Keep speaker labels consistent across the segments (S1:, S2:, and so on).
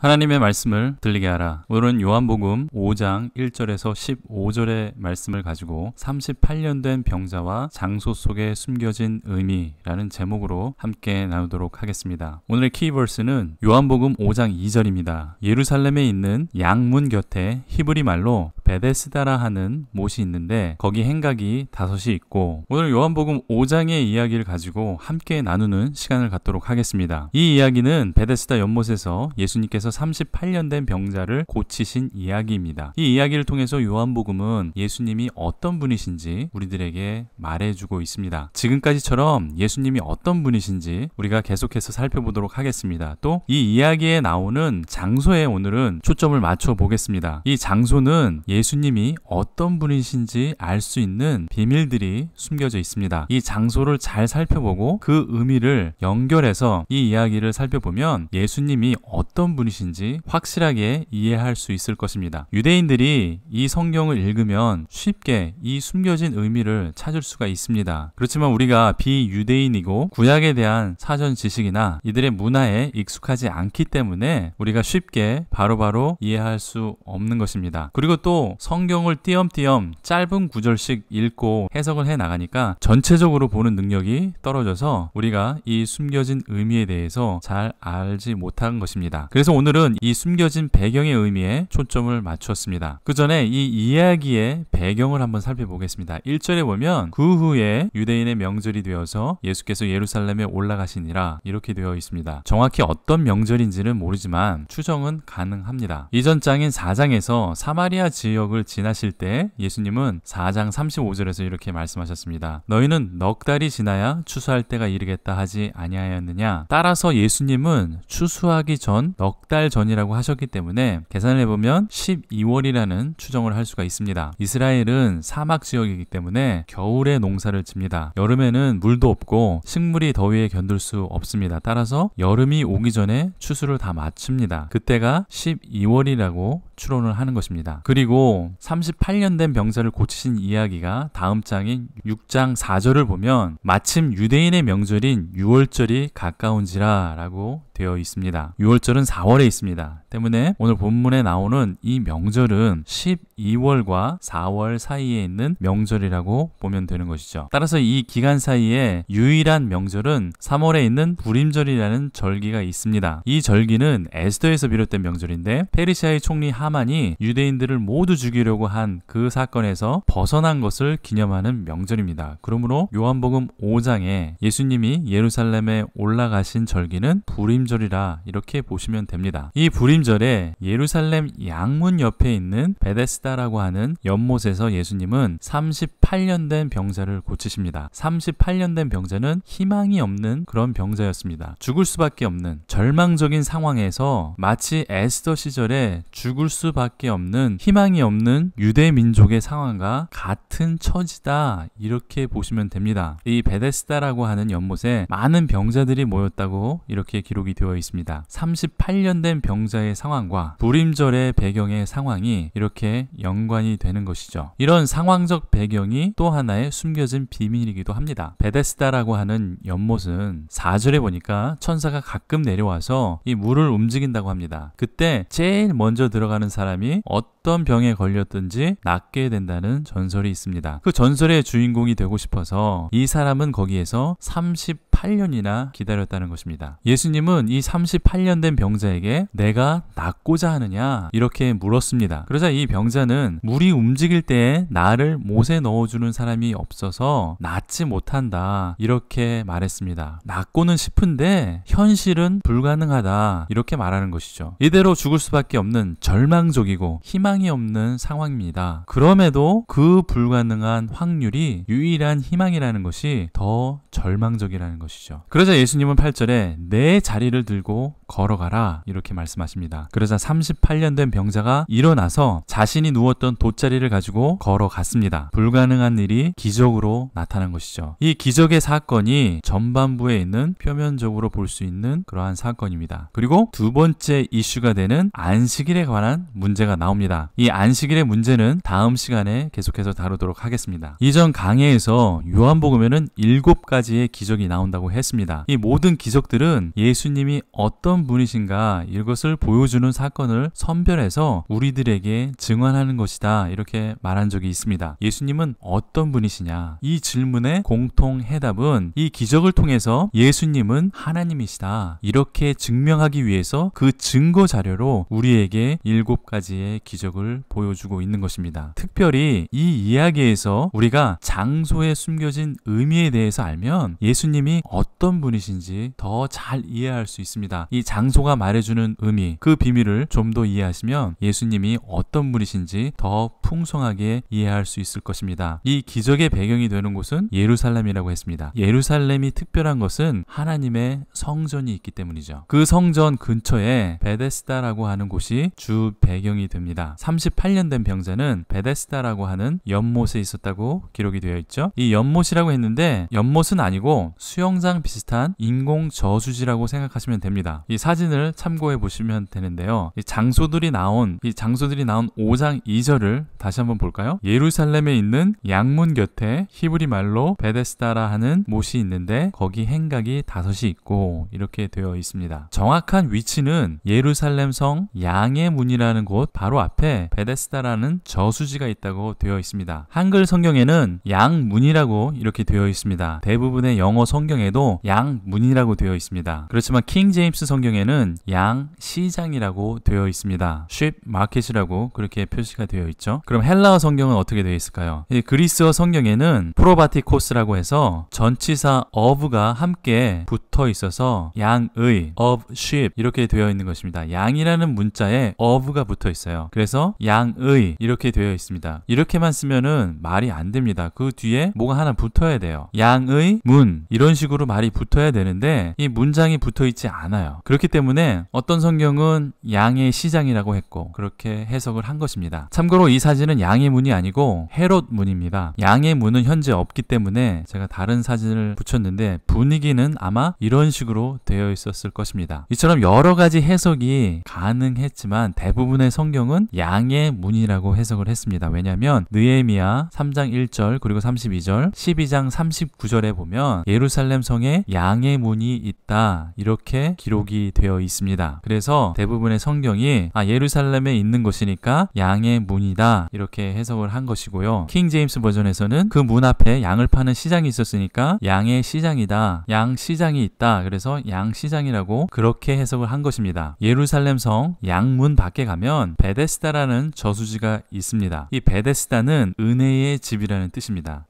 S1: 하나님의 말씀을 들리게 하라. 오늘은 요한복음 5장 1절에서 15절의 말씀을 가지고 38년 된 병자와 장소 속에 숨겨진 의미라는 제목으로 함께 나누도록 하겠습니다. 오늘의 키버스는 요한복음 5장 2절입니다. 예루살렘에 있는 양문 곁에 히브리 말로 베데스다라 하는 못이 있는데 거기 행각이 5이 있고, 오늘 요한복음 5장의 이야기를 가지고 함께 나누는 시간을 갖도록 하겠습니다. 이 이야기는 베데스다 연못에서 예수님께서 38년 된 병자를 고치신 이야기입니다. 이 이야기를 통해서 요한복음은 예수님이 어떤 분이신지 우리들에게 말해주고 있습니다. 지금까지처럼 예수님이 어떤 분이신지 우리가 계속해서 살펴보도록 하겠습니다. 또 이 이야기에 나오는 장소에 오늘은 초점을 맞춰 보겠습니다. 이 장소는 예수님이 어떤 분이신지 알 수 있는 비밀들이 숨겨져 있습니다. 이 장소를 잘 살펴보고 그 의미를 연결해서 이 이야기를 살펴보면 예수님이 어떤 분이신지 확실하게 이해할 수 있을 것입니다. 유대인들이 이 성경을 읽으면 쉽게 이 숨겨진 의미를 찾을 수가 있습니다. 그렇지만 우리가 비유대인이고 구약에 대한 사전 지식이나 이들의 문화에 익숙하지 않기 때문에 우리가 쉽게 바로바로 이해할 수 없는 것입니다. 그리고 또 성경을 띄엄띄엄 짧은 구절씩 읽고 해석을 해 나가니까 전체적으로 보는 능력이 떨어져서 우리가 이 숨겨진 의미에 대해서 잘 알지 못한 것입니다. 그래서 오늘은 이 숨겨진 배경의 의미에 초점을 맞추었습니다. 그 전에 이 이야기의 배경을 한번 살펴보겠습니다. 1절에 보면 그 후에 유대인의 명절이 되어서 예수께서 예루살렘에 올라가시니라 이렇게 되어 있습니다. 정확히 어떤 명절인지는 모르지만 추정은 가능합니다. 이전 장인 4장에서 사마리아 지역을 지나실 때 예수님은 4장 35절에서 이렇게 말씀하셨습니다. 너희는 넉 달이 지나야 추수할 때가 이르겠다 하지 아니하였느냐. 따라서 예수님은 추수하기 전 넉 달 전이라고 하셨기 때문에 계산을 해보면 12월이라는 추정을 할 수가 있습니다. 이스라엘은 사막 지역이기 때문에 겨울에 농사를 칩니다. 여름에는 물도 없고 식물이 더위에 견딜 수 없습니다. 따라서 여름이 오기 전에 추수를 다 마칩니다. 그때가 12월이라고 추론을 하는 것입니다. 그리고 38년 된 병자를 고치신 이야기가 다음 장인 6장 4절을 보면 마침 유대인의 명절인 유월절이 가까운지라 라고 되어 있습니다. 유월절은 4월에 있습니다. 때문에 오늘 본문에 나오는 이 명절은 12월과 4월 사이에 있는 명절이라고 보면 되는 것이죠. 따라서 이 기간 사이에 유일한 명절은 3월에 있는 부림절이라는 절기가 있습니다. 이 절기는 에스더에서 비롯된 명절인데 페르시아의 총리 하만이 유대인들을 모두 죽이려고 한 그 사건에서 벗어난 것을 기념하는 명절입니다. 그러므로 요한복음 5장에 예수님이 예루살렘에 올라가신 절기는 부림절이라 이렇게 보시면 됩니다. 이 부림절에 예루살렘 양문 옆에 있는 베데스다라고 하는 연못에서 예수님은 38년 된 병자를 고치십니다. 38년 된 병자는 희망이 없는 그런 병자였습니다. 죽을 수밖에 없는 절망적인 상황에서 마치 에스더 시절에 죽을 수밖에 없는 희망이 없는 유대 민족의 상황과 같은 처지다 이렇게 보시면 됩니다. 이 베데스다라고 하는 연못에 많은 병자들이 모였다고 이렇게 기록이 되어 있습니다. 38년 된 병자의 상황과 부림절의 배경의 상황이 이렇게 연관이 되는 것이죠. 이런 상황적 배경이 또 하나의 숨겨진 비밀이기도 합니다. 베데스다라고 하는 연못은 4절에 보니까 천사가 가끔 내려와서 이 물을 움직인다고 합니다. 그때 제일 먼저 들어가는 사람이 어떤 병에 걸렸든지 낫게 된다는 전설이 있습니다. 그 전설의 주인공이 되고 싶어서 이 사람은 거기에서 38년이나 기다렸다는 것입니다. 예수님은 이 38년 된 병자에게 내가 낫고자 하느냐 이렇게 물었습니다. 그러자 이 병자는 물이 움직일 때에 나를 못에 넣어주는 사람이 없어서 낫지 못한다 이렇게 말했습니다. 낫고는 싶은데 현실은 불가능하다 이렇게 말하는 것이죠. 이대로 죽을 수밖에 없는 절망적이고 희망이 없는 상황입니다. 그럼에도 그 불가능한 확률이 유일한 희망이라는 것이 더 절망적이라는 것이죠. 그러자 예수님은 8절에 내 자리를 들고 걸어가라 이렇게 말씀하십니다. 그러자 38년 된 병자가 일어나서 자신이 누웠던 돗자리를 가지고 걸어갔습니다. 불가능한 일이 기적으로 나타난 것이죠. 이 기적의 사건이 전반부에 있는 표면적으로 볼 수 있는 그러한 사건입니다. 그리고 두 번째 이슈가 되는 안식일에 관한 문제가 나옵니다. 이 안식일의 문제는 다음 시간에 계속해서 다루도록 하겠습니다. 이전 강해에서 요한복음에는 7가지의 기적이 나온다고 했습니다. 이 모든 기적들은 예수님이 어떤 어떤 분이신가 이것을 보여주는 사건을 선별해서 우리들에게 증언하는 것이다, 이렇게 말한 적이 있습니다. 예수님은 어떤 분이시냐? 이 질문의 공통 해답은 이 기적을 통해서 예수님은 하나님이시다, 이렇게 증명하기 위해서 그 증거 자료로 우리에게 7가지의 기적을 보여주고 있는 것입니다. 특별히 이 이야기에서 우리가 장소에 숨겨진 의미에 대해서 알면 예수님이 어떤 분이신지 더 잘 이해할 수 있습니다. 이 장소가 말해주는 의미, 그 비밀을 좀 더 이해하시면 예수님이 어떤 분이신지 더 풍성하게 이해할 수 있을 것입니다. 이 기적의 배경이 되는 곳은 예루살렘이라고 했습니다. 예루살렘이 특별한 것은 하나님의 성전이 있기 때문이죠. 그 성전 근처에 베데스다라고 하는 곳이 주 배경이 됩니다. 38년 된 병자는 베데스다라고 하는 연못에 있었다고 기록이 되어 있죠. 이 연못이라고 했는데 연못은 아니고 수영장 비슷한 인공 저수지라고 생각하시면 됩니다. 이 사진을 참고해 보시면 되는데요. 이 장소들이 나온 5장 2절을 다시 한번 볼까요? 예루살렘에 있는 양문 곁에 히브리 말로 베데스다라 하는 못이 있는데 거기 행각이 5이 있고, 이렇게 되어 있습니다. 정확한 위치는 예루살렘 성 양의 문이라는 곳 바로 앞에 베데스다라는 저수지가 있다고 되어 있습니다. 한글 성경에는 양문이라고 이렇게 되어 있습니다. 대부분의 영어 성경에도 양문이라고 되어 있습니다. 그렇지만 킹 제임스 성경에는 양시장이라고 되어 있습니다. 쉽 마켓이라고 그렇게 표시가 되어 있죠. 그럼 헬라어 성경은 어떻게 되어 있을까요? 그리스어 성경에는 프로바티코스라고 해서 전치사 of가 함께 붙어 있어서 양의, of sheep 이렇게 되어 있는 것입니다. 양이라는 문자에 of가 붙어 있어요. 그래서 양의 이렇게 되어 있습니다. 이렇게만 쓰면은 말이 안 됩니다. 그 뒤에 뭐가 하나 붙어야 돼요. 양의 문, 이런 식으로 말이 붙어야 되는데 이 문장이 붙어 있지 않아요. 그렇기 때문에 어떤 성경은 양의 시장이라고 했고 그렇게 해석을 한 것입니다. 참고로 이 사진은 양의 문이 아니고 헤롯 문입니다. 양의 문은 현재 없기 때문에 제가 다른 사진을 붙였는데 분위기는 아마 이런 식으로 되어 있었을 것입니다. 이처럼 여러 가지 해석이 가능했지만 대부분의 성경은 양의 문이라고 해석을 했습니다. 왜냐하면 느헤미야 3장 1절 그리고 32절, 12장 39절에 보면 예루살렘 성에 양의 문이 있다, 이렇게 기록이 되어 있습니다. 그래서 대부분의 성경이 예루살렘에 있는 것이니까 양의 문이다, 이렇게 해석을 한 것이고요. 킹 제임스 버전에서는 그 문 앞에 양을 파는 시장이 있었으니까 양의 시장이다, 양 시장이 있다, 그래서 양시장이라고 그렇게 해석을 한 것입니다. 예루살렘 성 양문 밖에 가면 베데스다라는 저수지가 있습니다. 이 베데스다는 은혜의 집이라는 뜻입니다.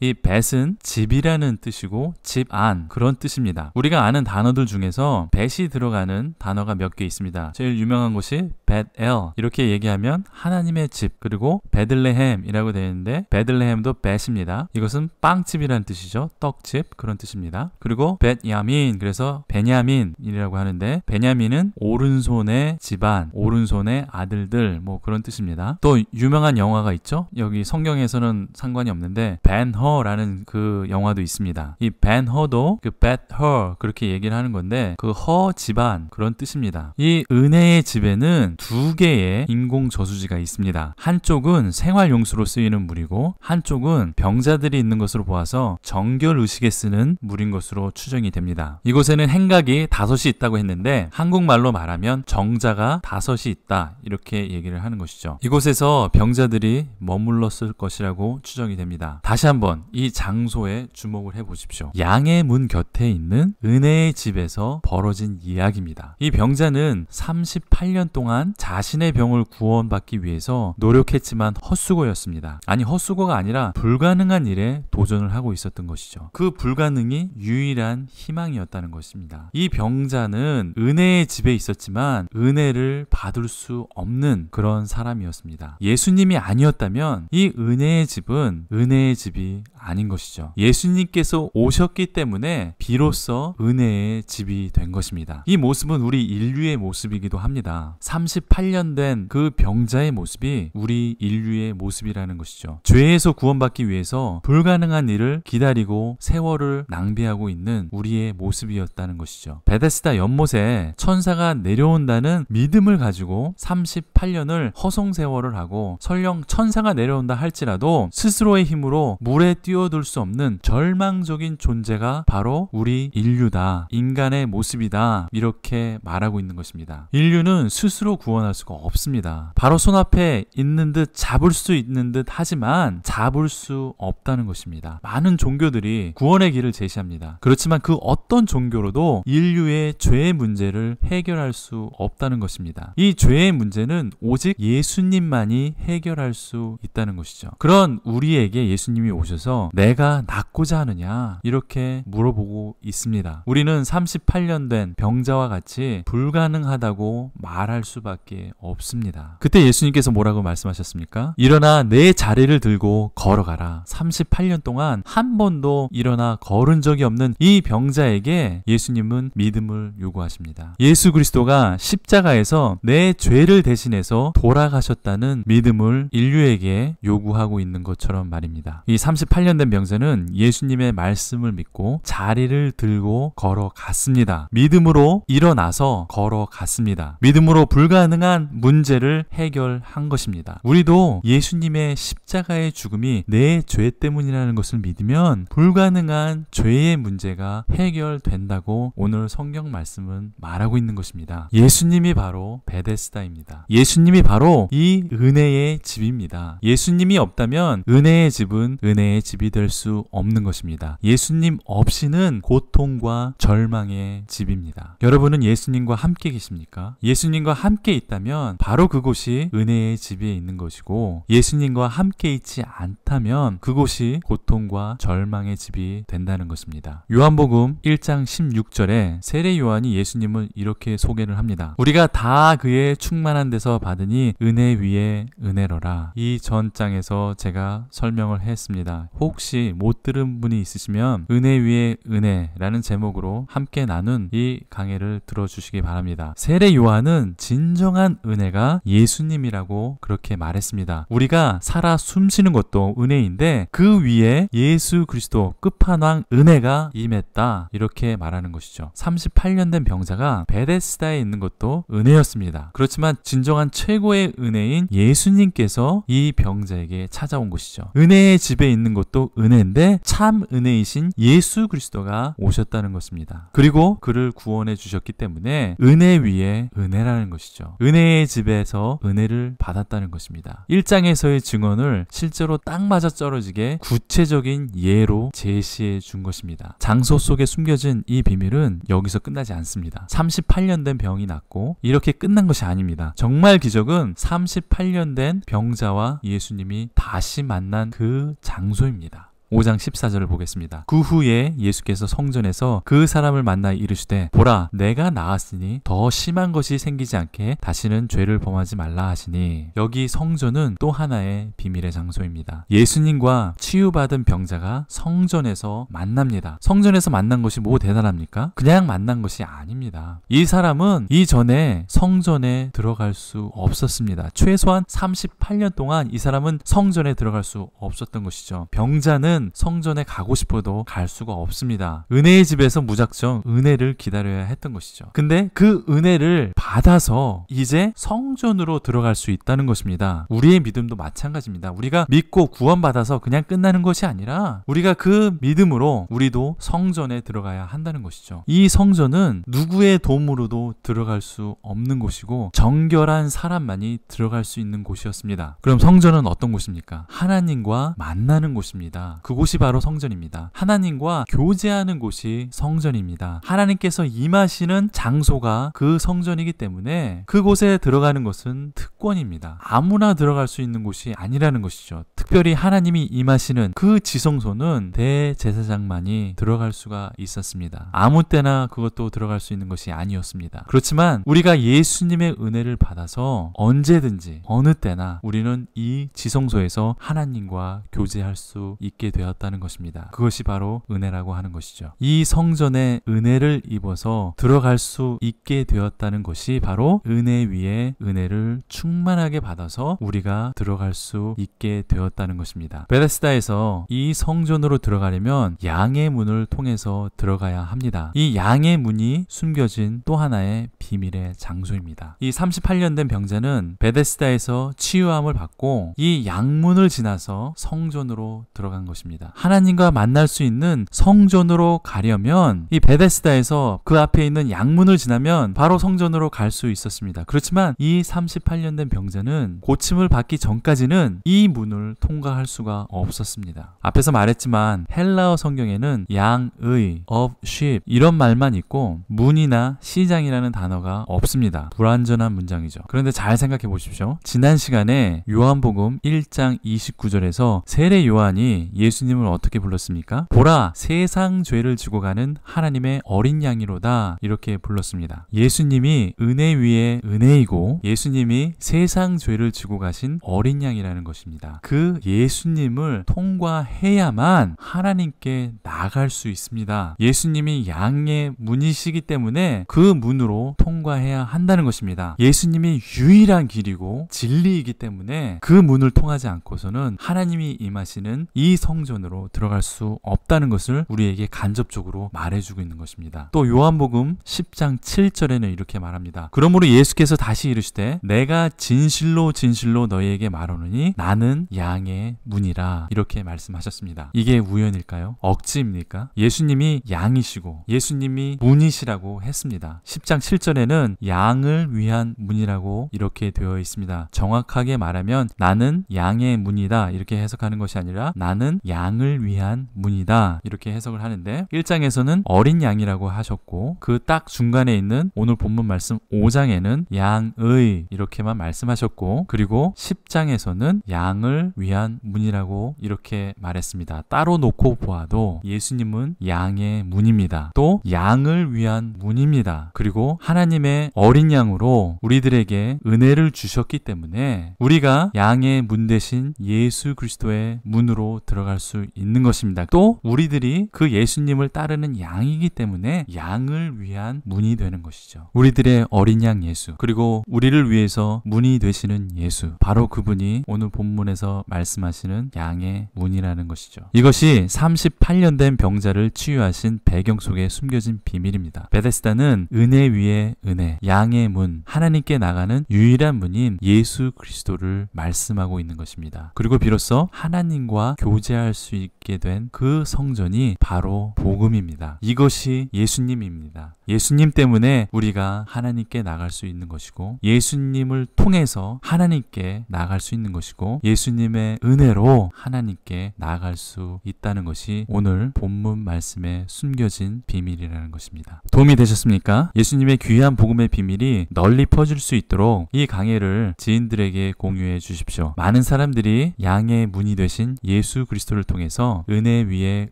S1: 이 벳은 집이라는 뜻이고 집 안, 그런 뜻입니다. 우리가 아는 단어들 중에서 벳이 들어가는 단어가 몇 개 있습니다. 제일 유명한 것이 벳엘, 이렇게 얘기하면 하나님의 집, 그리고 베들레헴이라고 되어 있는데 베들레헴도 벳입니다. 이것은 빵집이라는 뜻이죠. 떡집, 그런 뜻입니다. 그리고 벳야민, 그래서 베냐민이라고 하는데 베냐민은 오른손의 집안, 오른손의 아들들, 뭐 그런 뜻입니다. 또 유명한 영화가 있죠. 여기 성경에서는 상관이 없는데 벤허라는 그 영화도 있습니다. 이 벤허도 그 벳허 그렇게 얘기를 하는 건데 그 허 집안, 그런 뜻입니다. 이 은혜의 집에는 2개의 인공 저수지가 있습니다. 한쪽은 생활용수로 쓰이는 물이고 한쪽은 병자들이 있는 것으로 보아서 정결의식에 쓰는 물인 것으로 추정이 됩니다. 이곳에는 행각이 5이 있다고 했는데 한국말로 말하면 정자가 5이 있다, 이렇게 얘기를 하는 것이죠. 이곳에서 병자들이 머물렀을 것이라고 추정이 됩니다. 다시 한번 이 장소에 주목을 해보십시오. 양의 문 곁에 있는 은혜의 집에서 벌어진 이야기입니다. 이 병자는 38년 동안 자신의 병을 구원받기 위해서 노력했지만 헛수고였습니다. 아니, 헛수고가 아니라 불가능한 일에 도전을 하고 있었던 것이죠. 그 불가능이 유일한 희망이었다는 것입니다. 이 병자는 은혜의 집에 있었지만 은혜를 받을 수 없는 그런 사람이었습니다. 예수님이 아니었다면 이 은혜의 집은 은혜의 집이 아닌 것이죠. 예수님께서 오셨기 때문에 비로소 은혜의 집이 된 것입니다. 이 모습은 우리 인류의 모습이기도 합니다. 38년 된 그 병자의 모습이 우리 인류의 모습이라는 것이죠. 죄에서 구원받기 위해서 불가능한 일을 기다리고 세월을 낭비하고 있는 우리의 모습이었다는 것이죠. 베데스다 연못에 천사가 내려온다는 믿음을 가지고 38년을 허송세월을 하고 설령 천사가 내려온다 할지라도 스스로의 힘으로 물에 뛰어들 수 없는 절망적인 존재가 바로 우리 인류다, 인간의 모습이다, 이렇게 말하고 있는 것입니다. 인류는 스스로 구원할 수가 없습니다. 바로 손앞에 있는 듯 잡을 수 있는 듯 하지만 잡을 수 없다는 것입니다. 많은 종교들이 구원의 길을 제시합니다. 그렇지만 그 어떤 종교로도 인류의 죄의 문제를 해결할 수 없다는 것입니다. 이 죄의 문제는 오직 예수님만이 해결할 수 있다는 것이죠. 그런 우리에게 예수님이 오셔서 내가 낫고자 하느냐 이렇게 물어보고 있습니다. 우리는 38년 된 병자와 같이 불가능하다고 말할 수밖에 없습니다. 그때 예수님께서 뭐라고 말씀하셨습니까? 일어나 내 자리를 들고 걸어가라. 38년 동안 한 번도 일어나 걸은 적이 없는 이 병자에게 예수님은 믿음을 요구하십니다. 예수 그리스도가 십자가에서 내 죄를 대신해서 돌아가셨다는 믿음을 인류에게 요구하고 있는 것처럼 말입니다. 이 38년 된 병자는 예수님의 말씀을 믿고 자리를 들고 걸어갔습니다. 믿음으로 일어나서 걸어갔습니다. 믿음으로 불가능한 문제를 해결한 것입니다. 우리도 예수님의 십자가의 죽음이 내 죄 때문이라는 것을 믿으면 불가능한 죄의 문제가 해결된다고 오늘 성경 말씀은 말하고 있는 것입니다. 예수님이 바로 베데스다입니다. 예수님이 바로 이 은혜의 집입니다. 예수님이 없다면 은혜의 집은 은혜의 집이 될 수 없는 것입니다. 예수님 없이는 고통과 절망의 집입니다. 여러분은 예수님과 함께 계십니까? 예수님과 함께 있다면 바로 그곳이 은혜의 집에 있는 것이고, 예수님과 함께 있지 않다면 그곳이 고통과 절망의 집이 된다는 것입니다. 요한복음 1장 16절에 세례 요한이 예수님을 이렇게 소개를 합니다. 우리가 다 그의 충만한 데서 받으니 은혜 위에 은혜로라. 이 전장에서 제가 설명을 했습니다. 혹시 못 들은 분이 있으시면 은혜 위에 은혜라는 제목으로 함께 나눈 이 강해를 들어주시기 바랍니다. 세례 요한은 진정한 은혜가 예수님이라고 그렇게 말했습니다. 우리가 살아 숨쉬는 것도 은혜인데 그 위에 예수 그리스도 끝판왕 은혜가 임했다, 이렇게 말하는 것이죠. 38년 된 병자가 베데스다에 있는 것도 은혜였습니다. 그렇지만 진정한 최고의 은혜인 예수님께서 이 병자에게 찾아온 것이죠. 은혜의 집에 있는 것도 은혜인데 참 은혜이신 예수 그리스도가 오셨다는 것입니다. 그리고 그를 구원해 주셨기 때문에 은혜 위에 은혜라는 것이죠. 은혜의 집에서 은혜를 받았다는 것입니다. 1장에서의 증언을 실제로 딱 맞아 떨어지게 구체적인 예로 제시해 준 것입니다. 장소 속에 숨겨진 이 비밀은 여기서 끝나지 않습니다. 38년 된 병이 낫고 이렇게 끝난 것이 아닙니다. 정말 기적은 38년 된 병자와 예수님이 다시 만난 그 장소입니다. 5장 14절을 보겠습니다. 그 후에 예수께서 성전에서 그 사람을 만나 이르시되 보라, 내가 나았으니 더 심한 것이 생기지 않게 다시는 죄를 범하지 말라 하시니. 여기 성전은 또 하나의 비밀의 장소입니다. 예수님과 치유받은 병자가 성전에서 만납니다. 성전에서 만난 것이 뭐 대단합니까? 그냥 만난 것이 아닙니다. 이 사람은 이전에 성전에 들어갈 수 없었습니다. 최소한 38년 동안 이 사람은 성전에 들어갈 수 없었던 것이죠. 병자는 성전에 가고 싶어도 갈 수가 없습니다. 은혜의 집에서 무작정 은혜를 기다려야 했던 것이죠. 근데 그 은혜를 받아서 이제 성전으로 들어갈 수 있다는 것입니다. 우리의 믿음도 마찬가지입니다. 우리가 믿고 구원받아서 그냥 끝나는 것이 아니라 우리가 그 믿음으로 우리도 성전에 들어가야 한다는 것이죠. 이 성전은 누구의 도움으로도 들어갈 수 없는 곳이고 정결한 사람만이 들어갈 수 있는 곳이었습니다. 그럼 성전은 어떤 곳입니까? 하나님과 만나는 곳입니다. 그곳이 바로 성전입니다. 하나님과 교제하는 곳이 성전입니다. 하나님께서 임하시는 장소가 그 성전이기 때문에 그곳에 들어가는 것은 특권입니다. 아무나 들어갈 수 있는 곳이 아니라는 것이죠. 특별히 하나님이 임하시는 그 지성소는 대제사장만이 들어갈 수가 있었습니다. 아무 때나 그것도 들어갈 수 있는 것이 아니었습니다. 그렇지만 우리가 예수님의 은혜를 받아서 언제든지 어느 때나 우리는 이 지성소에서 하나님과 교제할 수 있게 되었다는 것입니다. 그것이 바로 은혜라고 하는 것이죠. 이 성전에 은혜를 입어서 들어갈 수 있게 되었다는 것이 바로 은혜 위에 은혜를 충만하게 받아서 우리가 들어갈 수 있게 되었다는 것입니다. 베데스다에서 이 성전으로 들어가려면 양의 문을 통해서 들어가야 합니다. 이 양의 문이 숨겨진 또 하나의 비밀의 장소입니다. 이 38년 된 병자는 베데스다에서 치유함을 받고 이 양문을 지나서 성전으로 들어간 것입니다. 것입니다. 하나님과 만날 수 있는 성전으로 가려면 이 베데스다에서 그 앞에 있는 양문을 지나면 바로 성전으로 갈 수 있었습니다. 그렇지만 이 38년 된 병자는 고침을 받기 전까지는 이 문을 통과할 수가 없었습니다. 앞에서 말했지만 헬라어 성경에는 양의, of sheep 이런 말만 있고 문이나 시장이라는 단어가 없습니다. 불완전한 문장이죠. 그런데 잘 생각해 보십시오. 지난 시간에 요한복음 1장 29절에서 세례 요한이 예수님을 어떻게 불렀습니까? 보라, 세상 죄를 지고 가는 하나님의 어린 양이로다 이렇게 불렀습니다. 예수님이 은혜 위에 은혜이고 예수님이 세상 죄를 지고 가신 어린 양이라는 것입니다. 그 예수님을 통과해야만 하나님께 나갈 수 있습니다. 예수님이 양의 문이시기 때문에 그 문으로 통과해야 한다는 것입니다. 예수님이 유일한 길이고 진리이기 때문에 그 문을 통하지 않고서는 하나님이 임하시는 이 성전으로 들어갈 수 없다는 것을 우리에게 간접적으로 말해주고 있는 것입니다. 또 요한복음 10장 7절에는 이렇게 말합니다. 그러므로 예수께서 다시 이르시되 내가 진실로 진실로 너희에게 말하노니 나는 양의 문이라 이렇게 말씀하셨습니다. 이게 우연일까요? 억지입니까? 예수님이 양이시고 예수님이 문이시라고 했습니다. 10장 7절에는 양을 위한 문이라고 이렇게 되어 있습니다. 정확하게 말하면 나는 양의 문이다 이렇게 해석하는 것이 아니라 나는 양을 위한 문이다 이렇게 해석을 하는데 1장에서는 어린 양이라고 하셨고 그 딱 중간에 있는 오늘 본문 말씀 5장에는 양의 이렇게만 말씀하셨고 그리고 10장에서는 양을 위한 문이라고 이렇게 말했습니다. 따로 놓고 보아도 예수님은 양의 문입니다. 또 양을 위한 문입니다. 그리고 하나님의 어린 양으로 우리들에게 은혜를 주셨기 때문에 우리가 양의 문 대신 예수 그리스도의 문으로 들어갈 수 있는 것입니다. 또 우리들이 그 예수님을 따르는 양이기 때문에 양을 위한 문이 되는 것이죠. 우리들의 어린 양 예수 그리고 우리를 위해서 문이 되시는 예수 바로 그분이 오늘 본문에서 말씀하시는 양의 문이라는 것이죠. 이것이 38년 된 병자를 치유하신 배경 속에 숨겨진 비밀입니다. 베데스다는 은혜 위에 은혜, 양의 문, 하나님께 나가는 유일한 문인 예수 그리스도를 말씀하고 있는 것입니다. 그리고 비로소 하나님과 교제할 수 있게 된 그 성전이 바로 복음입니다. 이것이 예수님입니다. 예수님 때문에 우리가 하나님께 나갈 수 있는 것이고 예수님을 통해서 하나님께 나갈 수 있는 것이고 예수님의 은혜로 하나님께 나갈 수 있다는 것이 오늘 본문 말씀에 숨겨진 비밀이라는 것입니다. 도움이 되셨습니까? 예수님의 귀한 복음의 비밀이 널리 퍼질 수 있도록 이 강해를 지인들에게 공유해 주십시오. 많은 사람들이 양의 문이 되신 예수 그리스도를 통해서 은혜 위에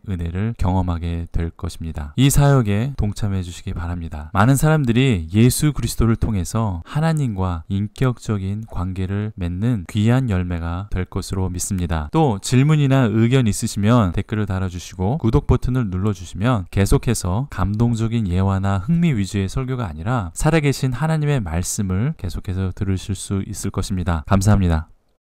S1: 은혜를 경험하게 될 것입니다. 이 사역에 동참해 주시기 바랍니다. 많은 사람들이 예수 그리스도를 통해서 하나님과 인격적인 관계를 맺는 귀한 열매가 될 것으로 믿습니다. 또 질문이나 의견 있으시면 댓글을 달아주시고 구독 버튼을 눌러주시면 계속해서 감동적인 예화나 흥미 위주의 설교가 아니라 살아계신 하나님의 말씀을 계속해서 들으실 수 있을 것입니다. 감사합니다.